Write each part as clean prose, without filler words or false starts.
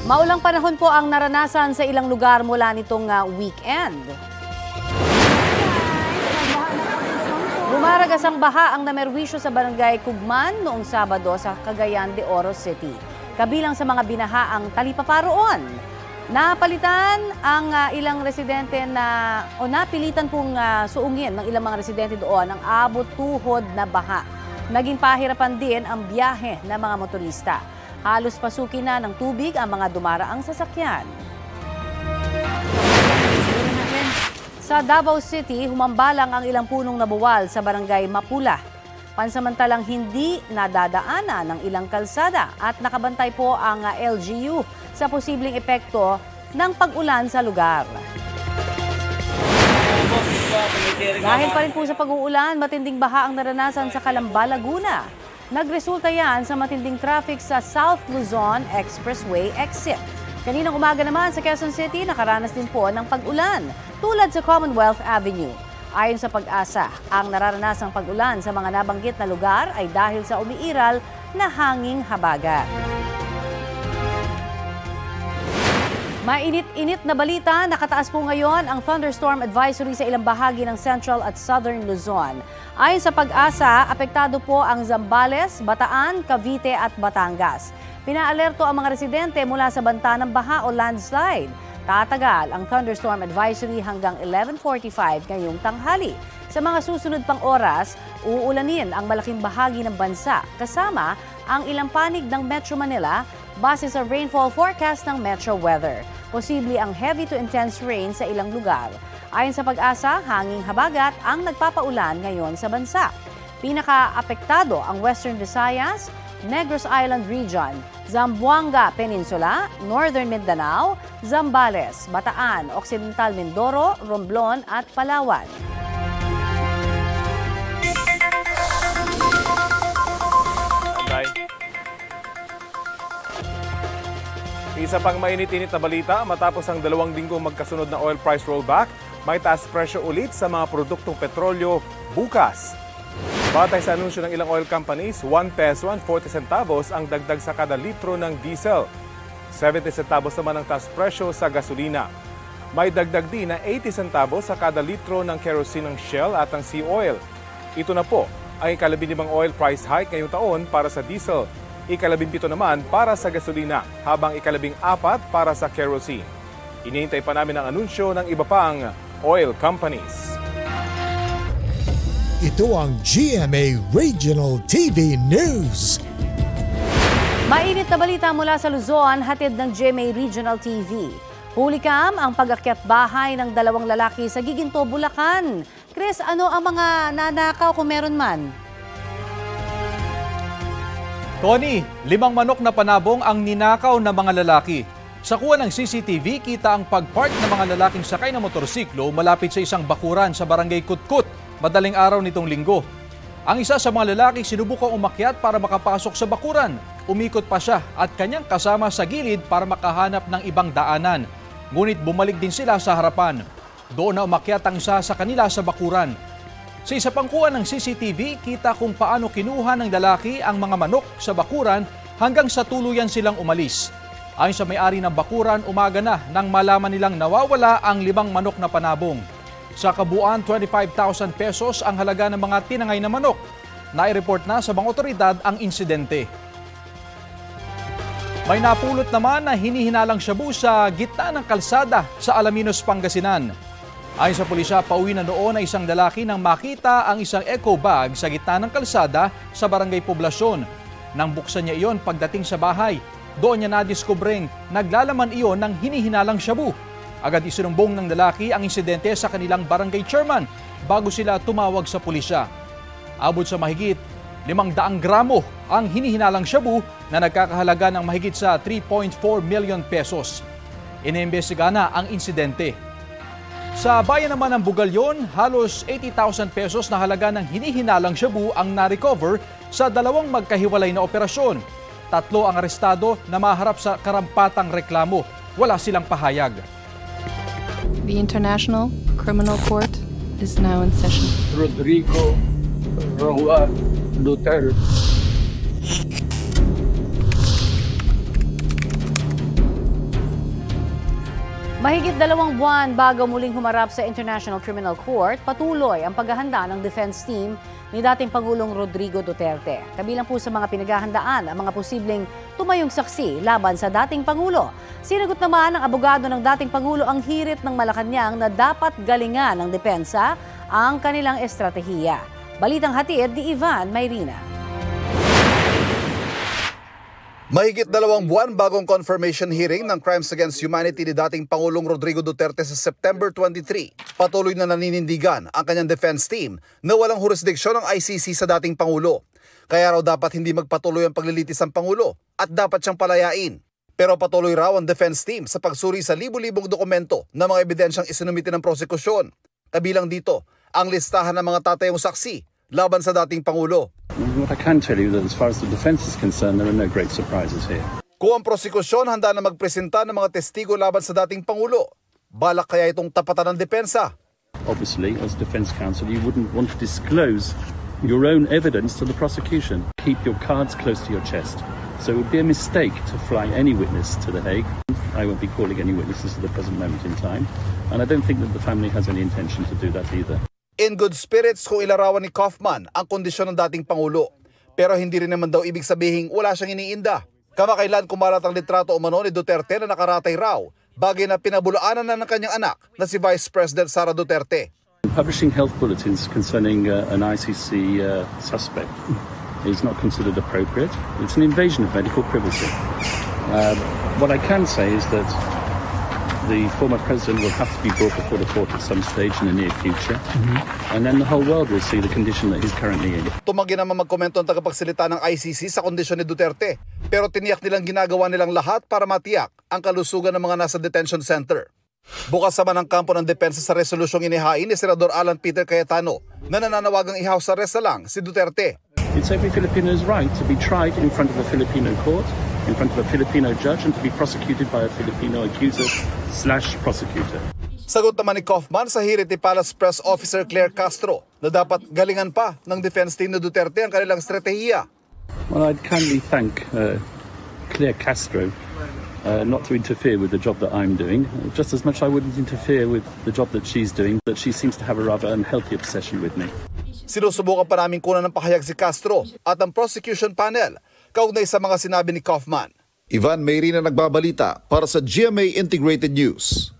Maulang panahon po ang naranasan sa ilang lugar mula nitong weekend. Lumaragas ang baha ang namerwisyo sa barangay Kugman noong Sabado sa Cagayan de Oro City. Kabilang sa mga binaha ang talipapa roon. Napalitan ang ilang residente napilitan pong suungin ng ilang mga residente doon ang abot tuhod na baha. Naging pahirapan din ang biyahe ng mga motorista. Halos pasukin na ng tubig ang mga dumaraang sasakyan. Sa Davao City, humambalang ang ilang punong nabuwal sa barangay Mapula. Pansamantalang hindi nadadaanan ng ilang kalsada at nakabantay po ang LGU sa posibleng epekto ng pag-ulan sa lugar. Dahil pa rin po sa pag-uulan, matinding baha ang naranasan sa Calamba, Laguna. Nagresulta yan sa matinding traffic sa South Luzon Expressway exit. Kaninang umaga naman sa Quezon City, nakaranas din po ng pag-ulan tulad sa Commonwealth Avenue. Ayon sa Pag-asa, ang nararanasang pag-ulan sa mga nabanggit na lugar ay dahil sa umiiral na hanging habagat. Mainit-init na balita, nakataas po ngayon ang thunderstorm advisory sa ilang bahagi ng Central at Southern Luzon. Ayon sa Pag-asa, apektado po ang Zambales, Bataan, Cavite at Batangas. Pinaalerto ang mga residente mula sa banta ng baha o landslide. Tatagal ang thunderstorm advisory hanggang 11:45 ngayong tanghali. Sa mga susunod pang oras, uulanin ang malaking bahagi ng bansa kasama ang ilang panig ng Metro Manila base sa rainfall forecast ng Metro Weather. Posible ang heavy to intense rain sa ilang lugar. Ayon sa Pag-asa, hanging habagat ang nagpapaulan ngayon sa bansa. Pinaka-apektado ang Western Visayas, Negros Island Region, Zamboanga Peninsula, Northern Mindanao, Zambales, Bataan, Occidental Mindoro, Romblon at Palawan. Isa pang mainit-init na balita, matapos ang 2 linggong magkasunod na oil price rollback, may taas presyo ulit sa mga produktong petrolyo bukas. Batay sa anunsyo ng ilang oil companies, 1 peso and 40 centavos ang dagdag sa kada litro ng diesel. 70 centavos naman ang taas presyo sa gasolina. May dagdag din na 80 centavos sa kada litro ng kerosene ng Shell at ng Sea Oil. Ito na po ang ika-15 oil price hike ngayong taon para sa diesel. Ika-17 naman para sa gasolina, habang ika-14 para sa kerosene. Inihintay pa namin ang anunsyo ng iba pang oil companies. Ito ang GMA Regional TV News. Mainit na balita mula sa Luzon, hatid ng GMA Regional TV. Hulikam ang pag-akyat bahay ng 2 lalaki sa Giginto, Bulacan. Chris, ano ang mga nanakaw kung meron man? Tony, 5 manok na panabong ang ninakaw ng mga lalaki. Sa kuha ng CCTV, kita ang pagpark ng mga lalaking sakay ng motorsiklo malapit sa isang bakuran sa barangay Kutkut, madaling araw nitong linggo. Ang isa sa mga lalaki sinubukang umakyat para makapasok sa bakuran. Umikot pa siya at kanyang kasama sa gilid para makahanap ng ibang daanan. Ngunit bumalik din sila sa harapan. Doon na umakyat ang isa sa kanila sa bakuran. Sa isa pang kuha ng CCTV, kita kung paano kinuha ng lalaki ang mga manok sa bakuran hanggang sa tuluyan silang umalis. Ayon sa may-ari ng bakuran, umaga na nang malaman nilang nawawala ang 5 manok na panabong. Sa kabuuan, 25,000 pesos ang halaga ng mga tinangay na manok. Nai-report na sa mga otoridad ang insidente. May napulot naman na hinihinalang shabu sa gitna ng kalsada sa Alaminos, Pangasinan. Ayon sa pulisya, pauwi na noon ay isang lalaki nang makita ang isang eco bag sa gitna ng kalsada sa barangay Poblasyon. Nang buksan niya iyon pagdating sa bahay, doon niya nadiskubreng naglalaman iyon ng hinihinalang shabu. Agad isinumbong ng lalaki ang insidente sa kanilang barangay chairman bago sila tumawag sa pulisya. Abot sa mahigit 500 gramo ang hinihinalang shabu na nagkakahalaga ng mahigit sa 3.4 million pesos. Iniimbestiga na ang insidente. Sa bayan naman ng Bugalyon, halos 80,000 pesos na halaga ng hinihinalang shabu ang na-recover sa 2 magkahiwalay na operasyon. 3 ang arestado na maharap sa karampatang reklamo. Wala silang pahayag. The International Criminal Court is now in session. Rodrigo Roa Duterte. Mahigit 2 buwan bago muling humarap sa International Criminal Court, patuloy ang paghahanda ng defense team ni dating Pangulong Rodrigo Duterte. Kabilang po sa mga pinaghahandaan ang mga posibleng tumayong saksi laban sa dating Pangulo. Sinagot naman ng abogado ng dating Pangulo ang hirit ng Malacanang na dapat galingan ng depensa ang kanilang estratehiya. Balitang hatid ni Ivan Mayrina. Mahigit 2 buwan bagong confirmation hearing ng Crimes Against Humanity ni dating Pangulong Rodrigo Duterte sa September 23, patuloy na naninindigan ang kanyang defense team na walang jurisdiksyon ng ICC sa dating Pangulo. Kaya raw dapat hindi magpatuloy ang paglilitis ng Pangulo at dapat siyang palayain. Pero patuloy raw ang defense team sa pagsuri sa libu-libong dokumento na mga ebidensyang isinumite ng prosekusyon. Kabilang dito ang listahan ng mga tatayong saksi laban sa dating Pangulo. What I can tell you that as far as the defense is concerned, there are no great surprises here. Kung ang prosekusyon handa na magpresenta ng mga testigo laban sa dating Pangulo, balak kaya itong tapatan ng depensa? Obviously, as defense counsel, you wouldn't want to disclose your own evidence to the prosecution. Keep your cards close to your chest. So it would be a mistake to fly any witness to The Hague. I won't be calling any witnesses at the present moment in time, and I don't think that the family has any intention to do that either. In good spirits kung ilarawan ni Kaufman ang kondisyon ng dating Pangulo. Pero hindi rin naman daw ibig sabihing wala siyang iniinda. Kamakailan kumalat ang litrato umano ni Duterte na nakaratay raw, bagay na pinabulaanan na ng kanyang anak na si Vice President Sara Duterte. Publishing health bulletins concerning an ICC suspect is not considered appropriate. It's an invasion of medical privacy. What I can say is that the former president will have to be brought before the court at some stage in the near future. And then the whole world will see the condition that he's currently in. Tumanggi naman magkomento ang tagapagsalita ng ICC sa kondisyon ni Duterte. Pero tiniyak nilang ginagawa nilang lahat para matiyak ang kalusugan ng mga nasa detention center. Bukas naman ang kampo ng depensa sa resolusyong inihain ni Senador Alan Peter Cayetano na nananawagang i-house arrest lang si Duterte. It's every Filipino's right to be tried in front of a Filipino court, in front of a Filipino judge, and to be prosecuted by a Filipino accuser/prosecutor. Sagot naman ni Kaufman sa hirit ni Palace Press Officer Claire Castro na dapat galingan pa ng defense team ni Duterte ang kanilang estratehiya. Well, I'd kindly thank Claire Castro not to interfere with the job that I'm doing, just as much I wouldn't interfere with the job that she's doing, that she seems to have a rather unhealthy obsession with me. Sinusubukan pa namin kunan ng pahayag si Castro at ang prosecution panel kaugnay sa mga sinabi ni Kaufman. Ivan Mayrina nagbabalita para sa GMA Integrated News.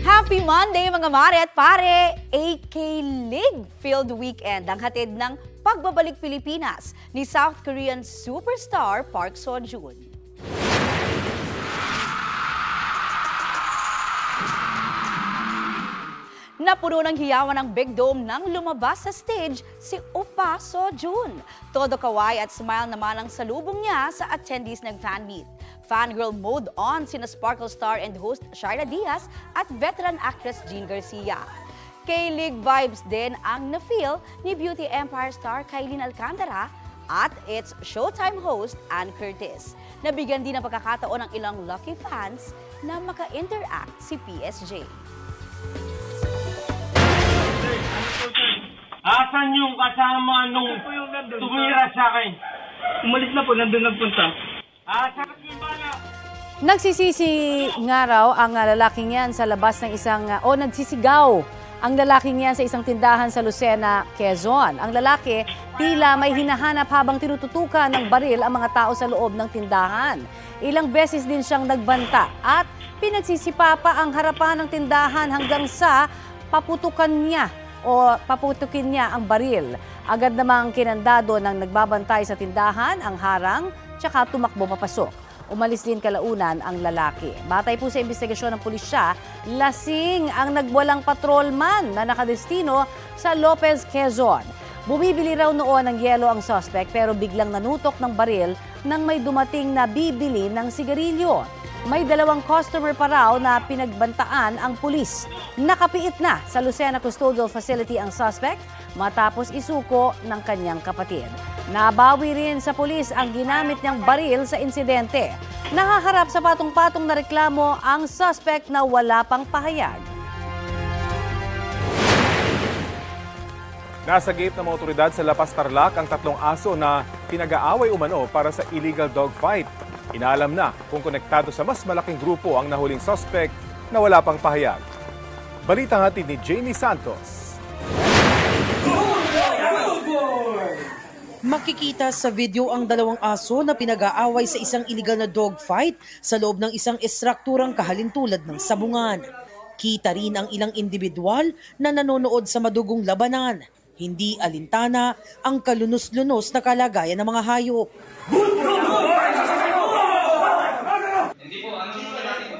Happy Monday mga mare at pare! AK League Field Weekend ang hatid ng pagbabalik Pilipinas ni South Korean superstar Park Seo-joon. Napuno ng hiyawan ng Big Dome nang lumabas sa stage si Oppa Seo-joon. Todo kaway at smile naman ang salubong niya sa attendees ng fan meet. Fangirl mode on sina Sparkle Star and host Shaira Diaz at veteran actress Jean Garcia. K-League vibes din ang na-feel ni Beauty Empire star Kailin Alcantara at its Showtime host Ann Curtis. Nabigyan din ng pagkakataon ng ilang lucky fans na maka-interact si PSG. Asan yung kasama nung tumira sa akin? Umalis na po, nandun nagpunta. Asan yung bala? Nagsisisi nga raw ang lalaking yan sa labas ng nagsisigaw ang lalaking yan sa isang tindahan sa Lucena, Quezon. Ang lalaki tila may hinahanap habang tinututukan ng baril ang mga tao sa loob ng tindahan. Ilang beses din siyang nagbanta at pinagsisipapa ang harapan ng tindahan hanggang sa paputukin niya ang baril. Agad namang kinandado ng nagbabantay sa tindahan ang harang tsaka tumakbo papasok. Umalis din kalaunan ang lalaki. Batay po sa investigasyon ng pulisya, lasing ang nagwalang patrolman na nakadestino sa Lopez, Quezon. Bumibili raw noon ng yelo ang suspect pero biglang nanutok ng baril nang may dumating na bibili ng sigarilyo. May 2 customer pa raw na pinagbantaan ang pulis. Nakapiit na sa Lucena Custodial Facility ang suspect matapos isuko ng kanyang kapatid. Nabawi rin sa pulis ang ginamit niyang baril sa insidente. Nakaharap sa patong-patong na reklamo ang suspect na wala pang pahayag. Nasa gate ng mga otoridad sa Lapas, Tarlac ang 3 aso na pinag-aaway umano para sa illegal dogfight. Inaalam na kung konektado sa mas malaking grupo ang nahuling suspect na wala pang pahayag. Balitang hatid ni Jamie Santos. Makikita sa video ang dalawang aso na pinag-aaway sa isang illegal na dogfight sa loob ng isang estrukturang kahalintulad ng sabungan. Kita rin ang ilang individual na nanonood sa madugong labanan. Hindi alintana ang kalunos-lunos na kalagayan ng mga hayop.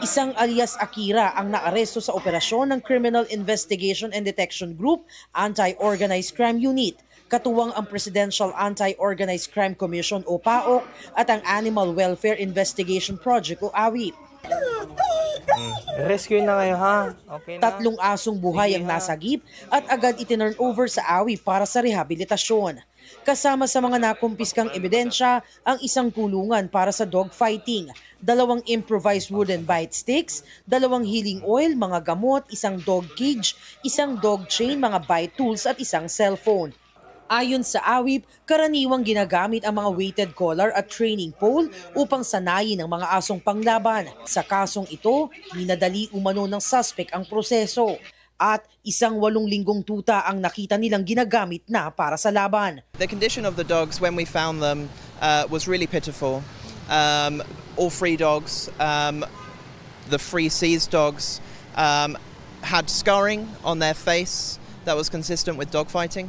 Isang alias Akira ang naaresto sa operasyon ng Criminal Investigation and Detection Group Anti-Organized Crime Unit. Katuwang ang Presidential Anti-Organized Crime Commission o PAOC at ang Animal Welfare Investigation Project o AWIP. Rescue na kayo ha? Okay na? 3 asong buhay ang nasagip at agad itinurn over sa AWIP para sa rehabilitasyon. Kasama sa mga nakumpiskang ebidensya ang isang kulungan para sa dogfighting, 2 improvised wooden bite sticks, 2 healing oil, mga gamot, 1 dog cage, 1 dog chain, mga bite tools at 1 cellphone. Ayon sa AWIP, karaniwang ginagamit ang mga weighted collar at training pole upang sanayin ang mga asong panglaban. Sa kasong ito, minadali umano ng suspect ang proseso. At 8 linggong tuta ang nakita nilang ginagamit na para sa laban. The condition of the dogs when we found them was really pitiful. All 3 dogs, the 3 seized dogs, had scarring on their face that was consistent with dogfighting.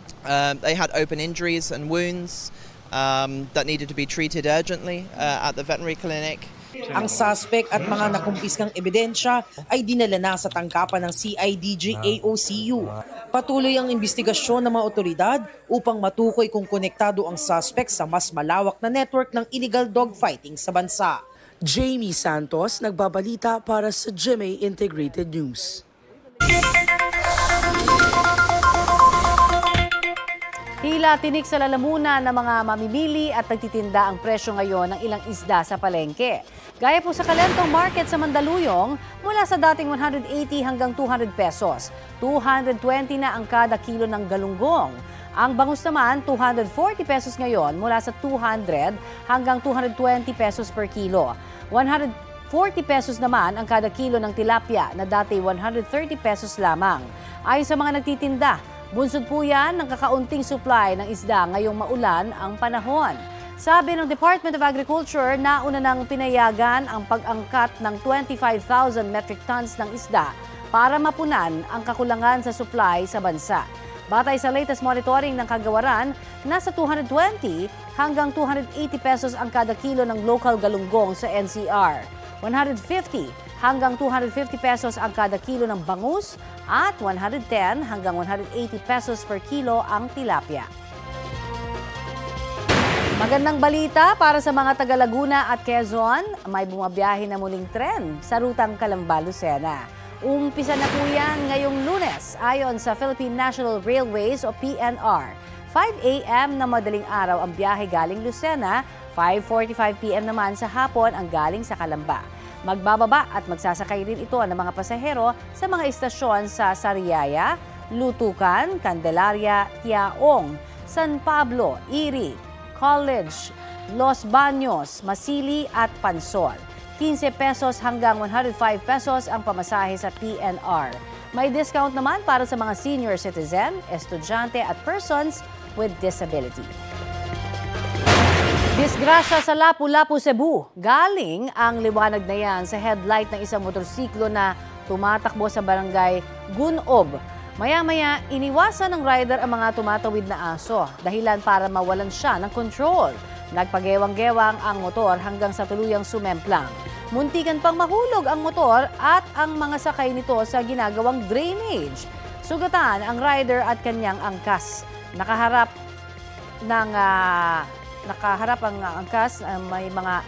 They had open injuries and wounds that needed to be treated urgently at the veterinary clinic. Ang suspect at mga nakumpiskang ebidensya ay dinala na sa tangkapan ng CIDG AOCU. Patuloy ang investigasyon ng mga otoridad upang matukoy kung konektado ang suspect sa mas malawak na network ng illegal dogfighting sa bansa. Jamie Santos, nagbabalita para sa GMA Integrated News. Tila tinik sa lalamunan ng mga mamimili at nagtitinda ang presyo ngayon ng ilang isda sa palengke. Gaya po sa Calentong Market sa Mandaluyong, mula sa dating 180 hanggang 200 pesos. 220 na ang kada kilo ng galunggong. Ang bangus naman, 240 pesos ngayon mula sa 200 hanggang 220 pesos per kilo. 140 pesos naman ang kada kilo ng tilapia na dati 130 pesos lamang. Ayon sa mga nagtitinda, bunsod po yan ng kakaunting supply ng isda ngayong maulan ang panahon. Sabi ng Department of Agriculture, nauna nang pinayagan ang pag-angkat ng 25,000 metric tons ng isda para mapunan ang kakulangan sa supply sa bansa. Batay sa latest monitoring ng kagawaran, nasa 220 hanggang 280 pesos ang kada kilo ng local galunggong sa NCR. 150 hanggang 250 pesos ang kada kilo ng bangus at 110 hanggang 180 pesos per kilo ang tilapia. Magandang balita para sa mga taga Laguna at Quezon, may bumabiyahe na muling tren sa rutang Calamba-Lucena. Umpisa na po yan ngayong Lunes ayon sa Philippine National Railways o PNR. 5 a.m. na madaling araw ang biyahe galing Lucena, 5:45 p.m. naman sa hapon ang galing sa Calamba. Magbababa at magsasakay rin ito ng mga pasahero sa mga istasyon sa Sariaya, Lutucan, Candelaria, Tiaong, San Pablo, Iri, College, Los Baños, Masili at Pansol. 15 pesos hanggang 105 pesos ang pamasahe sa PNR. May discount naman para sa mga senior citizen, estudyante at persons with disability. Disgrasya sa Lapu-Lapu, Cebu. Galing ang liwanag na yan sa headlight ng isang motorsiklo na tumatakbo sa barangay Gunob. Maya-maya, iniwasan ng rider ang mga tumatawid na aso, dahilan para mawalan siya ng control. Nagpagewang-gewang ang motor hanggang sa tuluyang sumemplang. Muntikan pang mahulog ang motor at ang mga sakay nito sa ginagawang drainage. Sugatan ang rider at kanyang angkas. Nakaharap ang angkas,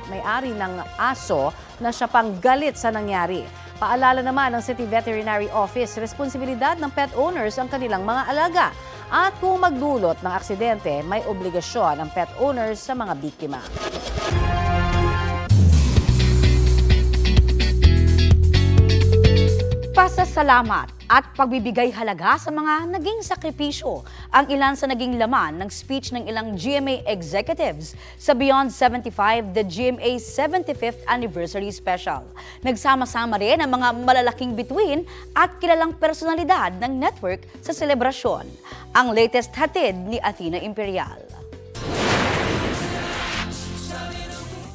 may-ari ng aso na siya pang galit sa nangyari. Paalala naman ng City Veterinary Office, responsibilidad ng pet owners ang kanilang mga alaga. At kung magdulot ng aksidente, may obligasyon ang pet owners sa mga biktima. Pasasalamat at pagbibigay halaga sa mga naging sakripisyo ang ilan sa naging laman ng speech ng ilang GMA executives sa Beyond 75, the GMA 75th Anniversary Special. Nagsama-sama rin ang mga malalaking bituin at kilalang personalidad ng network sa selebrasyon. Ang latest hatid ni Athena Imperial.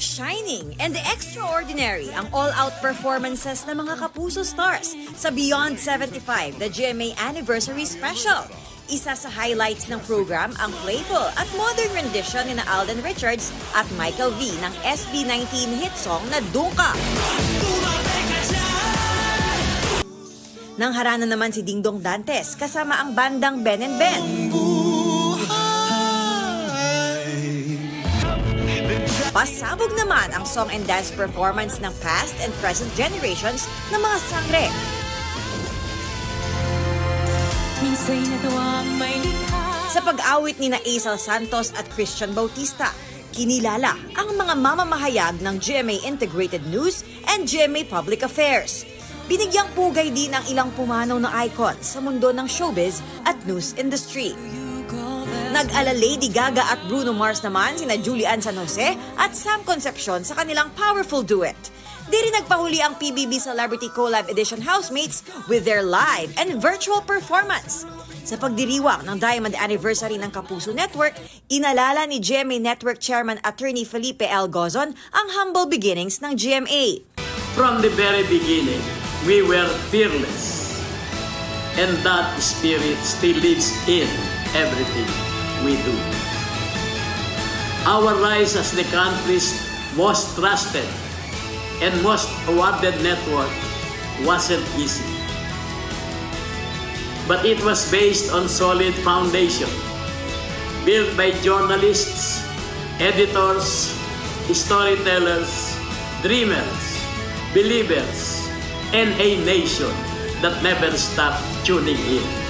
Shining and extraordinary ang all-out performances ng mga Kapuso stars sa Beyond 75, the GMA Anniversary Special. Isa sa highlights ng program ang playful at modern rendition ni Alden Richards at Michael V ng SB19 hit song na Dungka. Nang harana naman si Dingdong Dantes kasama ang bandang Ben and Ben. Pasabog naman ang song and dance performance ng past and present generations ng mga sangre. Sa pag-awit ni Aisel Santos at Christian Bautista, kinilala ang mga mamamahayag ng GMA Integrated News and GMA Public Affairs. Binigyang pugay din ang ilang pumanaw na icon sa mundo ng showbiz at news industry. Nag-ala Lady Gaga at Bruno Mars naman sina Julian San Jose at Sam Concepcion sa kanilang powerful duet. Di rin nagpahuli ang PBB Celebrity Collab Edition housemates with their live and virtual performance. Sa pagdiriwang ng Diamond Anniversary ng Kapuso Network, inalala ni GMA Network Chairman Attorney Felipe L. Gozon ang humble beginnings ng GMA. From the very beginning, we were fearless. And that spirit still lives in everything we do. Our rise as the country's most trusted and most awarded network wasn't easy. But it was based on solid foundation, built by journalists, editors, storytellers, dreamers, believers, and a nation that never stopped tuning in.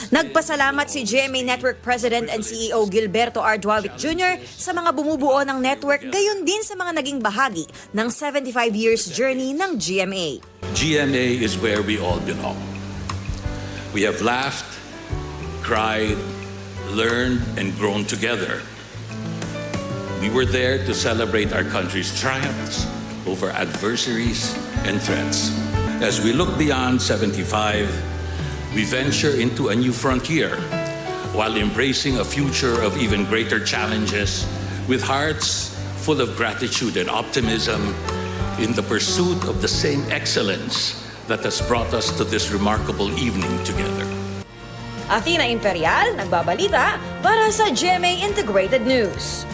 Nagpasalamat si GMA Network President and CEO Gilberto R. Duavit Jr. sa mga bumubuo ng network, gayon din sa mga naging bahagi ng 75 years journey ng GMA. GMA is where we all belong. We have laughed, cried, learned, and grown together. We were there to celebrate our country's triumphs over adversaries and threats. As we look beyond 75, we venture into a new frontier while embracing a future of even greater challenges with hearts full of gratitude and optimism in the pursuit of the same excellence that has brought us to this remarkable evening together. Athena Imperial, nagbabalita para sa GMA Integrated News.